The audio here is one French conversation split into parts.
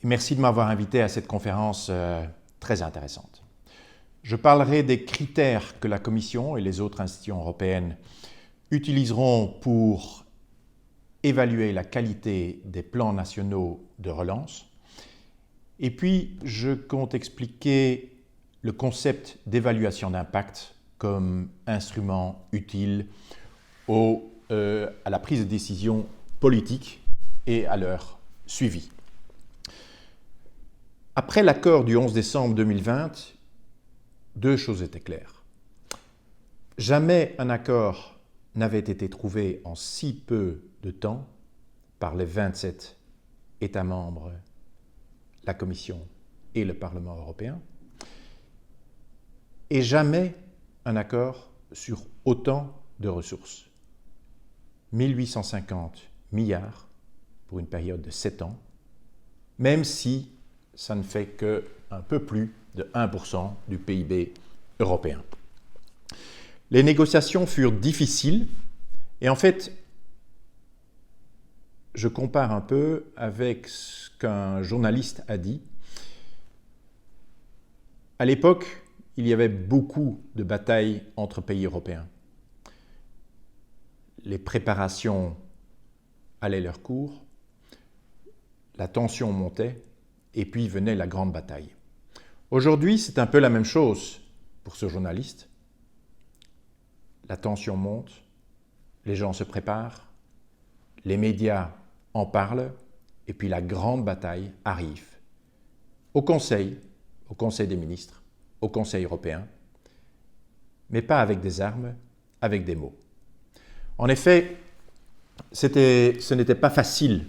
Merci de m'avoir invité à cette conférence très intéressante. Je parlerai des critères que la Commission et les autres institutions européennes utiliseront pour évaluer la qualité des plans nationaux de relance. Et puis, je compte expliquer le concept d'évaluation d'impact comme instrument utile à la prise de décision politique et à leur suivi. Après l'accord du 11 décembre 2020, deux choses étaient claires. Jamais un accord n'avait été trouvé en si peu de temps par les 27 États membres, la Commission et le Parlement européen, et jamais un accord sur autant de ressources. 1850 milliards pour une période de 7 ans, même si ça ne fait qu'un peu plus de 1% du PIB européen. Les négociations furent difficiles et en fait, je compare un peu avec ce qu'un journaliste a dit. À l'époque, il y avait beaucoup de batailles entre pays européens. Les préparations allaient leur cours, la tension montait et puis venait la grande bataille. Aujourd'hui, c'est un peu la même chose pour ce journaliste. La tension monte, les gens se préparent, les médias en parlent, et puis la grande bataille arrive au Conseil des ministres, au Conseil européen, mais pas avec des armes, avec des mots. En effet, ce n'était pas facile,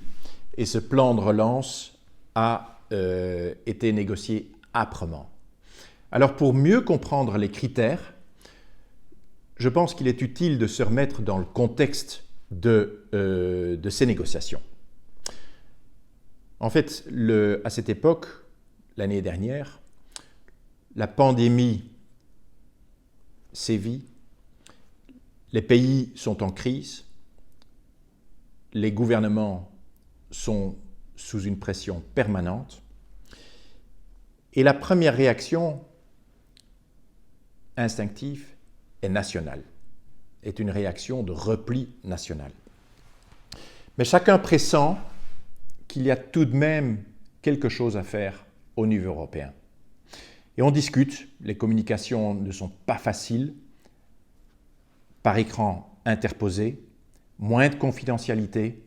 et ce plan de relance a été négocié âprement. Alors pour mieux comprendre les critères, je pense qu'il est utile de se remettre dans le contexte de ces négociations. En fait, à cette époque, l'année dernière, la pandémie sévit, les pays sont en crise, les gouvernements sont sous une pression permanente, et la première réaction instinctive est nationale, est une réaction de repli national. Mais chacun pressent qu'il y a tout de même quelque chose à faire au niveau européen. Et on discute, les communications ne sont pas faciles, par écran interposé, moins de confidentialité,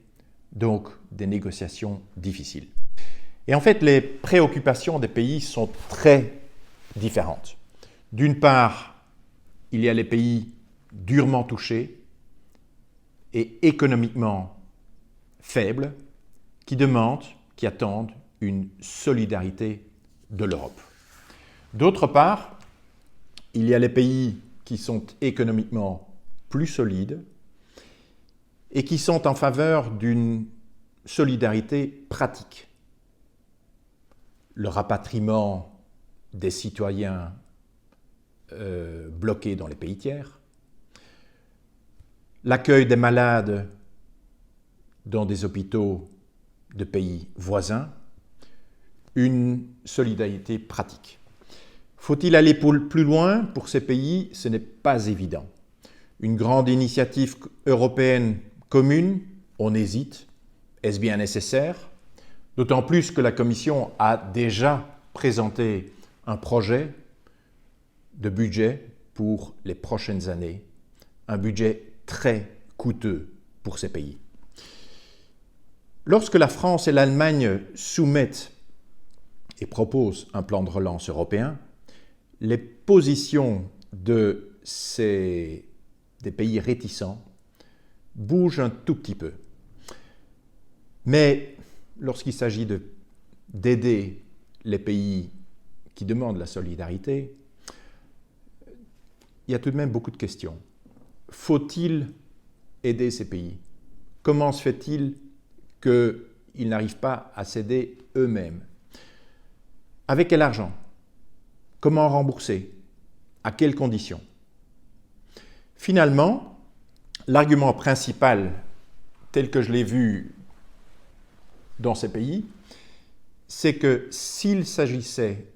donc des négociations difficiles. Et en fait, les préoccupations des pays sont très différentes. D'une part, il y a les pays durement touchés et économiquement faibles qui demandent, qui attendent une solidarité de l'Europe. D'autre part, il y a les pays qui sont économiquement plus solides et qui sont en faveur d'une solidarité pratique. Le rapatriement des citoyens bloqués dans les pays tiers, l'accueil des malades dans des hôpitaux de pays voisins, une solidarité pratique. Faut-il aller plus loin pour ces pays? Ce n'est pas évident. Une grande initiative européenne commune, on hésite. Est-ce bien nécessaire? D'autant plus que la Commission a déjà présenté un projet de budget pour les prochaines années, un budget très coûteux pour ces pays. Lorsque la France et l'Allemagne soumettent et proposent un plan de relance européen, les positions des pays réticents bougent un tout petit peu. Mais lorsqu'il s'agit d'aider les pays qui demandent la solidarité, il y a tout de même beaucoup de questions. Faut-il aider ces pays? Comment se fait-il qu'ils n'arrivent pas à s'aider eux-mêmes? Avec quel argent? Comment rembourser? À quelles conditions? Finalement, l'argument principal, tel que je l'ai vu dans ces pays, c'est que s'il s'agissait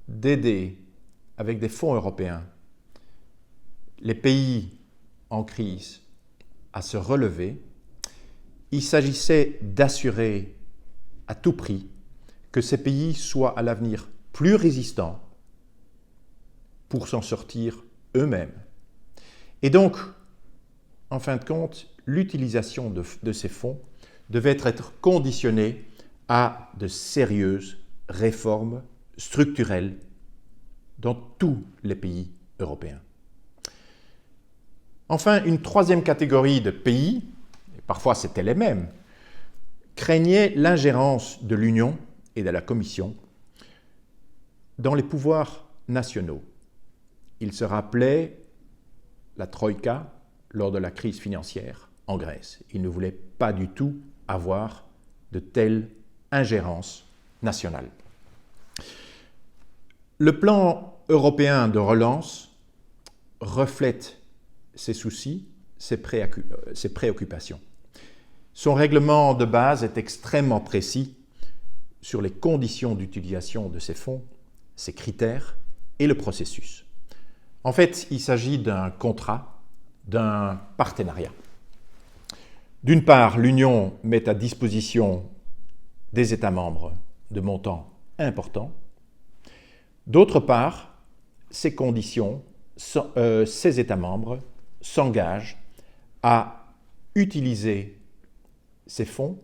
d'aider avec des fonds européens les pays en crise à se relever, il s'agissait d'assurer à tout prix que ces pays soient à l'avenir plus résistants pour s'en sortir eux-mêmes. Et donc, en fin de compte, l'utilisation de ces fonds devait être conditionnée à de sérieuses réformes structurelles dans tous les pays européens. Enfin, une troisième catégorie de pays, et parfois c'était les mêmes, craignait l'ingérence de l'Union et de la Commission dans les pouvoirs nationaux. Ils se rappelaient la Troïka lors de la crise financière en Grèce. Ils ne voulaient pas du tout avoir de telles ingérences nationales. Le plan européen de relance reflète ses soucis, ses préoccupations. Son règlement de base est extrêmement précis sur les conditions d'utilisation de ces fonds, ses critères et le processus. En fait, il s'agit d'un contrat, d'un partenariat. D'une part, l'Union met à disposition des États membres de montants importants. D'autre part, ces États membres s'engagent à utiliser ces fonds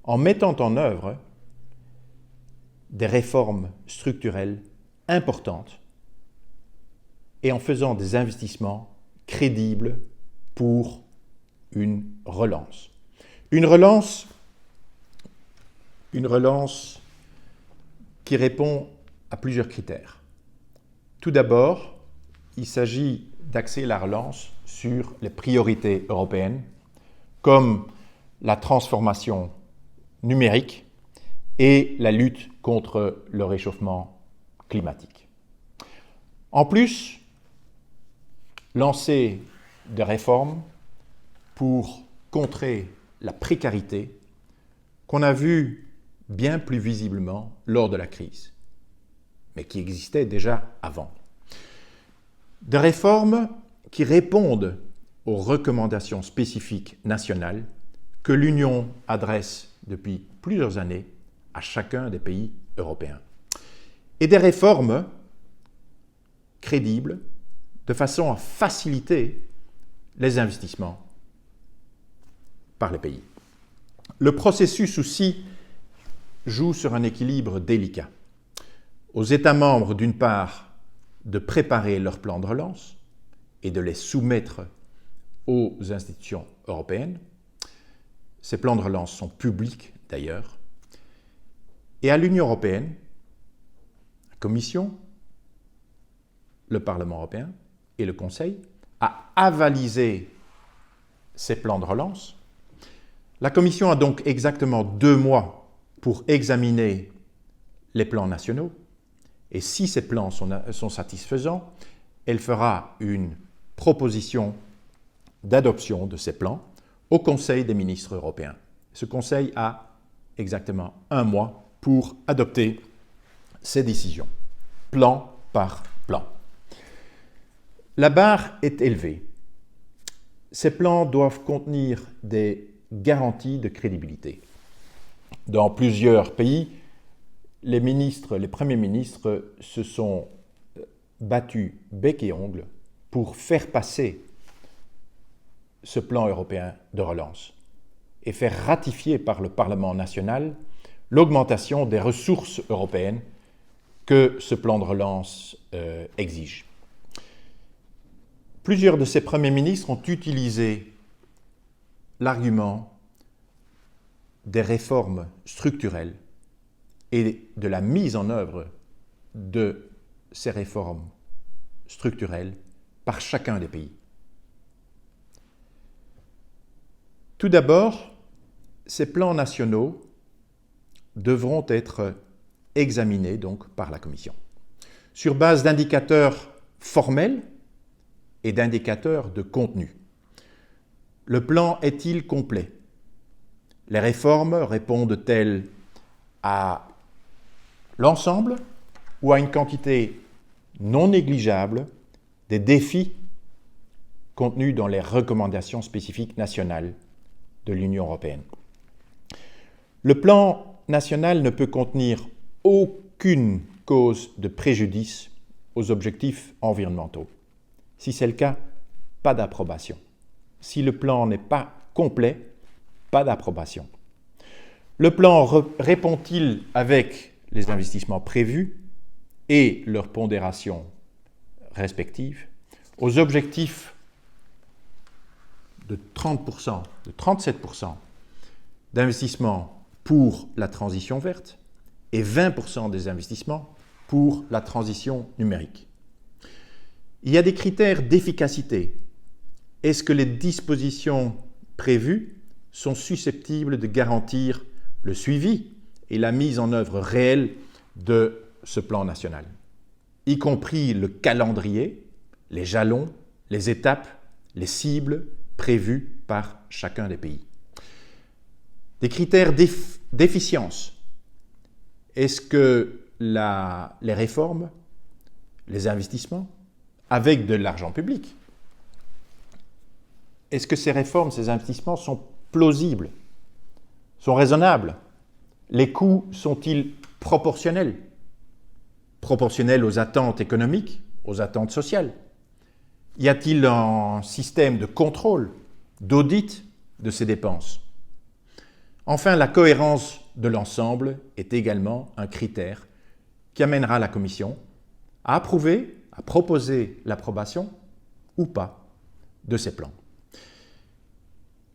en mettant en œuvre des réformes structurelles importantes et en faisant des investissements crédibles pour une relance. Une relance qui répond à plusieurs critères. Tout d'abord, il s'agit d'axer la relance sur les priorités européennes, comme la transformation numérique et la lutte contre le réchauffement climatique. En plus, lancer des réformes pour contrer la précarité qu'on a vue bien plus visiblement lors de la crise, mais qui existait déjà avant. Des réformes qui répondent aux recommandations spécifiques nationales que l'Union adresse depuis plusieurs années à chacun des pays européens. Et des réformes crédibles de façon à faciliter les investissements par les pays. Le processus aussi joue sur un équilibre délicat. Aux États membres, d'une part, de préparer leur plan de relance et de les soumettre aux institutions européennes. Ces plans de relance sont publics d'ailleurs. Et à l'Union européenne, la Commission, le Parlement européen et le Conseil, à avaliser ces plans de relance. La Commission a donc exactement 2 mois pour examiner les plans nationaux. Et si ces plans sont satisfaisants, elle fera une proposition d'adoption de ces plans au Conseil des ministres européens. Ce Conseil a exactement 1 mois pour adopter ces décisions, plan par plan. La barre est élevée. Ces plans doivent contenir des garanties de crédibilité. Dans plusieurs pays, les premiers ministres se sont battus bec et ongles pour faire passer ce plan européen de relance et faire ratifier par le Parlement national l'augmentation des ressources européennes que ce plan de relance exige. Plusieurs de ces premiers ministres ont utilisé l'argument des réformes structurelles et de la mise en œuvre de ces réformes structurelles par chacun des pays. Tout d'abord, ces plans nationaux devront être examinés donc par la Commission sur base d'indicateurs formels et d'indicateurs de contenu. Le plan est-il complet? Les réformes répondent-elles à l'ensemble ou à une quantité non négligeable des défis contenus dans les recommandations spécifiques nationales de l'Union européenne. Le plan national ne peut contenir aucune cause de préjudice aux objectifs environnementaux. Si c'est le cas, pas d'approbation. Si le plan n'est pas complet, pas d'approbation. Le plan répond-il avec les investissements prévus et leurs pondérations respectives aux objectifs de 30%, de 37% d'investissement pour la transition verte et 20% des investissements pour la transition numérique. Il y a des critères d'efficacité. Est-ce que les dispositions prévues sont susceptibles de garantir le suivi et la mise en œuvre réelle de ce plan national, y compris le calendrier, les jalons, les étapes, les cibles prévues par chacun des pays. Des critères d'efficience. Est-ce que les réformes, les investissements, avec de l'argent public, est-ce que ces réformes, ces investissements sont plausibles, sont raisonnables? Les coûts sont-ils proportionnels? Proportionnels aux attentes économiques, aux attentes sociales? Y a-t-il un système de contrôle, d'audit de ces dépenses? Enfin, la cohérence de l'ensemble est également un critère qui amènera la Commission à approuver, à proposer l'approbation ou pas de ces plans.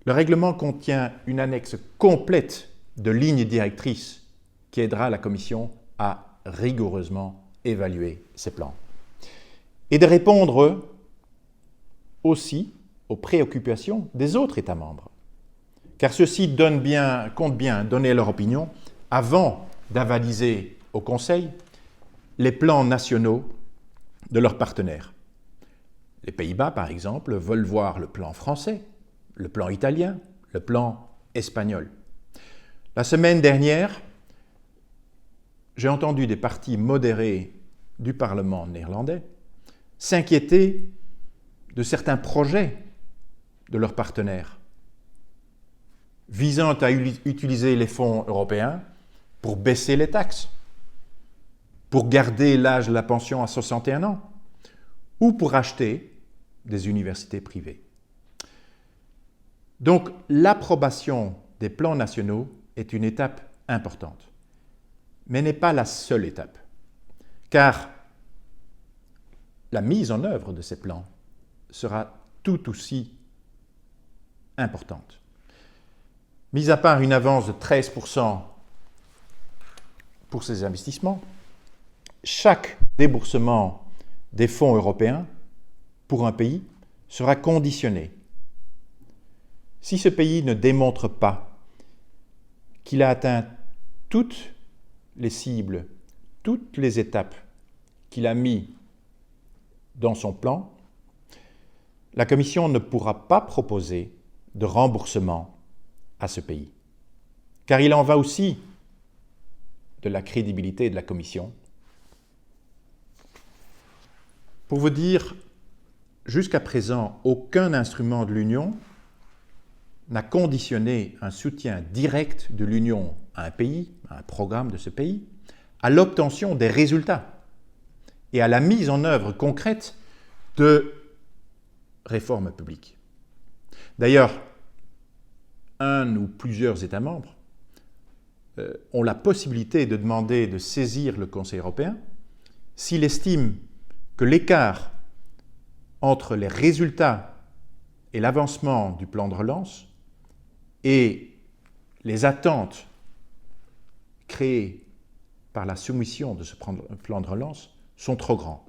Le règlement contient une annexe complète de lignes directrices qui aidera la Commission à rigoureusement évaluer ces plans et de répondre aussi aux préoccupations des autres États membres. Car ceux-ci comptent bien donner leur opinion avant d'avaliser au Conseil les plans nationaux de leurs partenaires. Les Pays-Bas, par exemple, veulent voir le plan français, le plan italien, le plan espagnol. La semaine dernière, j'ai entendu des partis modérés du Parlement néerlandais s'inquiéter de certains projets de leurs partenaires visant à utiliser les fonds européens pour baisser les taxes, pour garder l'âge de la pension à 61 ans ou pour acheter des universités privées. Donc, l'approbation des plans nationaux est une étape importante, mais n'est pas la seule étape, car la mise en œuvre de ces plans sera tout aussi importante. Mis à part une avance de 13% pour ces investissements, chaque déboursement des fonds européens pour un pays sera conditionné. Si ce pays ne démontre pas qu'il a atteint toutes les cibles, toutes les étapes qu'il a mis dans son plan, la Commission ne pourra pas proposer de remboursement à ce pays. Car il en va aussi de la crédibilité de la Commission. Pour vous dire, jusqu'à présent, aucun instrument de l'Union n'a conditionné un soutien direct de l'Union à un pays, à un programme de ce pays, à l'obtention des résultats et à la mise en œuvre concrète de réformes publiques. D'ailleurs, un ou plusieurs États membres ont la possibilité de demander de saisir le Conseil européen s'il estime que l'écart entre les résultats et l'avancement du plan de relance et les attentes créées par la soumission de ce plan de relance sont trop grands.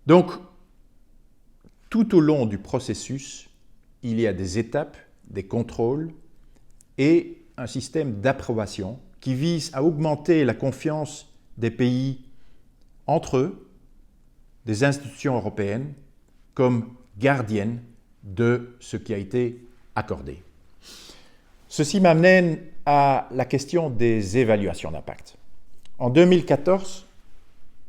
Donc, tout au long du processus, il y a des étapes, des contrôles et un système d'approbation qui vise à augmenter la confiance des pays entre eux, des institutions européennes, comme gardiennes de ce qui a été accordé. Ceci m'amène à la question des évaluations d'impact. En 2014,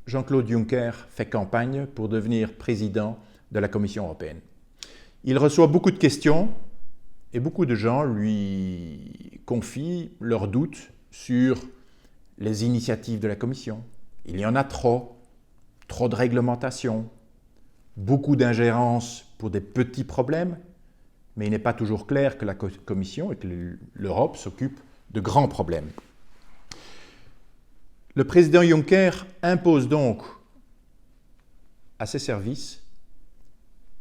Jean-Claude Juncker fait campagne pour devenir président de la Commission européenne. Il reçoit beaucoup de questions et beaucoup de gens lui confient leurs doutes sur les initiatives de la Commission. Il y en a trop de réglementation, beaucoup d'ingérence pour des petits problèmes, mais il n'est pas toujours clair que la Commission et que l'Europe s'occupent de grands problèmes. Le président Juncker impose donc à ses services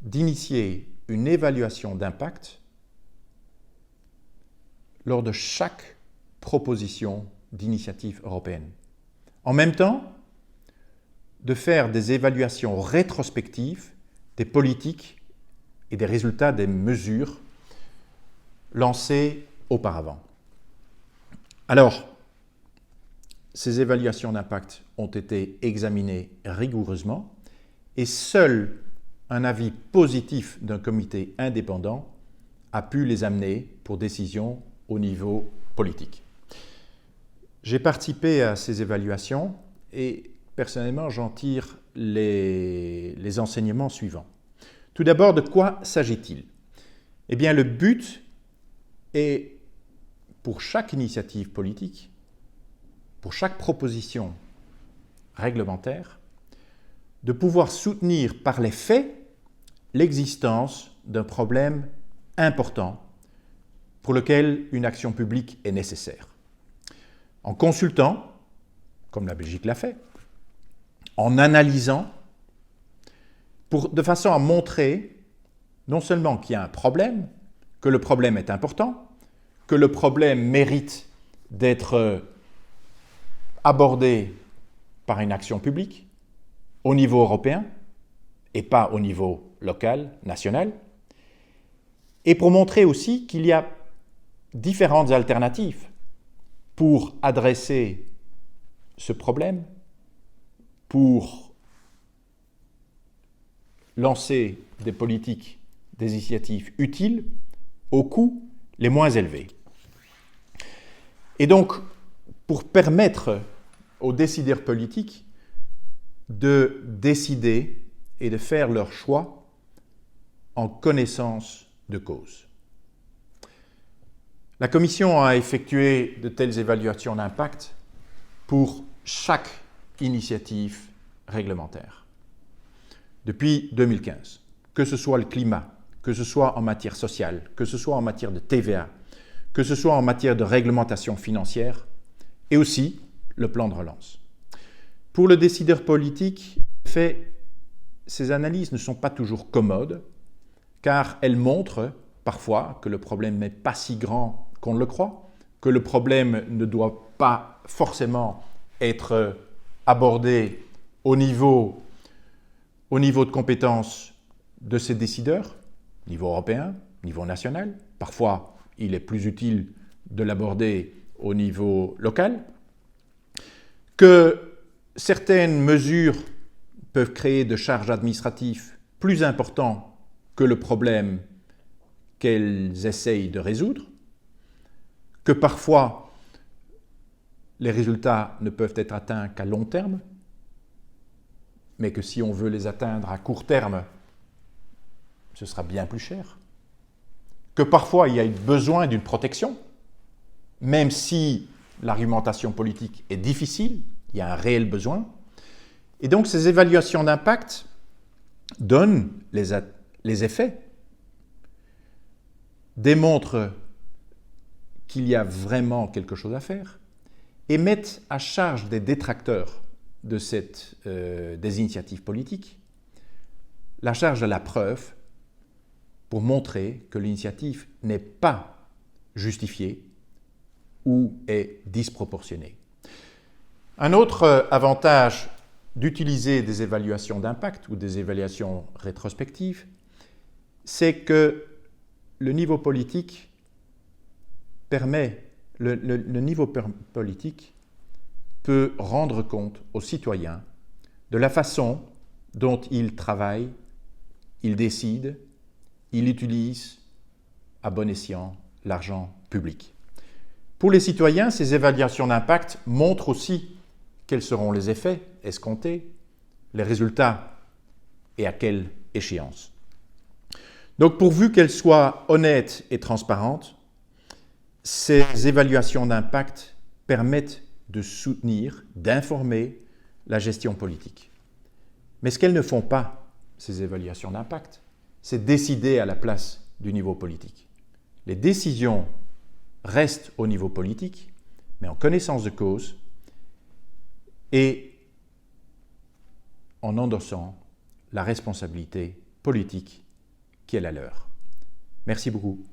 d'initier une évaluation d'impact lors de chaque proposition d'initiative européenne. En même temps, de faire des évaluations rétrospectives des politiques et des résultats des mesures lancées auparavant. Alors, ces évaluations d'impact ont été examinées rigoureusement et seul un avis positif d'un comité indépendant a pu les amener pour décision au niveau politique. J'ai participé à ces évaluations et personnellement j'en tire les enseignements suivants. Tout d'abord, de quoi s'agit-il? Eh bien, le but est, pour chaque initiative politique, pour chaque proposition réglementaire, de pouvoir soutenir par les faits l'existence d'un problème important pour lequel une action publique est nécessaire. En consultant, comme la Belgique l'a fait, en analysant, de façon à montrer non seulement qu'il y a un problème, que le problème est important, que le problème mérite d'être abordé par une action publique au niveau européen et pas au niveau local, national, et pour montrer aussi qu'il y a différentes alternatives pour adresser ce problème, pour lancer des politiques, des initiatives utiles aux coûts les moins élevés. Et donc, pour permettre aux décideurs politiques de décider et de faire leur choix en connaissance de cause. La Commission a effectué de telles évaluations d'impact pour chaque initiative réglementaire. Depuis 2015, que ce soit le climat, que ce soit en matière sociale, que ce soit en matière de TVA, que ce soit en matière de réglementation financière, et aussi le plan de relance. Pour le décideur politique, en fait, ces analyses ne sont pas toujours commodes, car elles montrent parfois que le problème n'est pas si grand qu'on le croit, que le problème ne doit pas forcément être abordé au niveau de compétence de ces décideurs, niveau européen, niveau national. Parfois, il est plus utile de l'aborder au niveau local, que certaines mesures peuvent créer de charges administratives plus importantes que le problème qu'elles essayent de résoudre, que parfois les résultats ne peuvent être atteints qu'à long terme, mais que si on veut les atteindre à court terme, ce sera bien plus cher, que parfois il y a besoin d'une protection, même si l'argumentation politique est difficile, il y a un réel besoin. Et donc ces évaluations d'impact donnent les effets, démontrent qu'il y a vraiment quelque chose à faire et mettent à charge des détracteurs de des initiatives politiques la charge de la preuve pour montrer que l'initiative n'est pas justifiée ou est disproportionnée. Un autre avantage d'utiliser des évaluations d'impact ou des évaluations rétrospectives, c'est que le niveau politique politique peut rendre compte aux citoyens de la façon dont ils travaillent, ils décident, ils utilisent à bon escient l'argent public. Pour les citoyens, ces évaluations d'impact montrent aussi quels seront les effets escomptés, les résultats et à quelle échéance. Donc pourvu qu'elles soient honnêtes et transparentes, ces évaluations d'impact permettent de soutenir, d'informer la gestion politique. Mais ce qu'elles ne font pas, ces évaluations d'impact, c'est décider à la place du niveau politique. Les décisions restent au niveau politique, mais en connaissance de cause et en endossant la responsabilité politique qui est la leur. Merci beaucoup.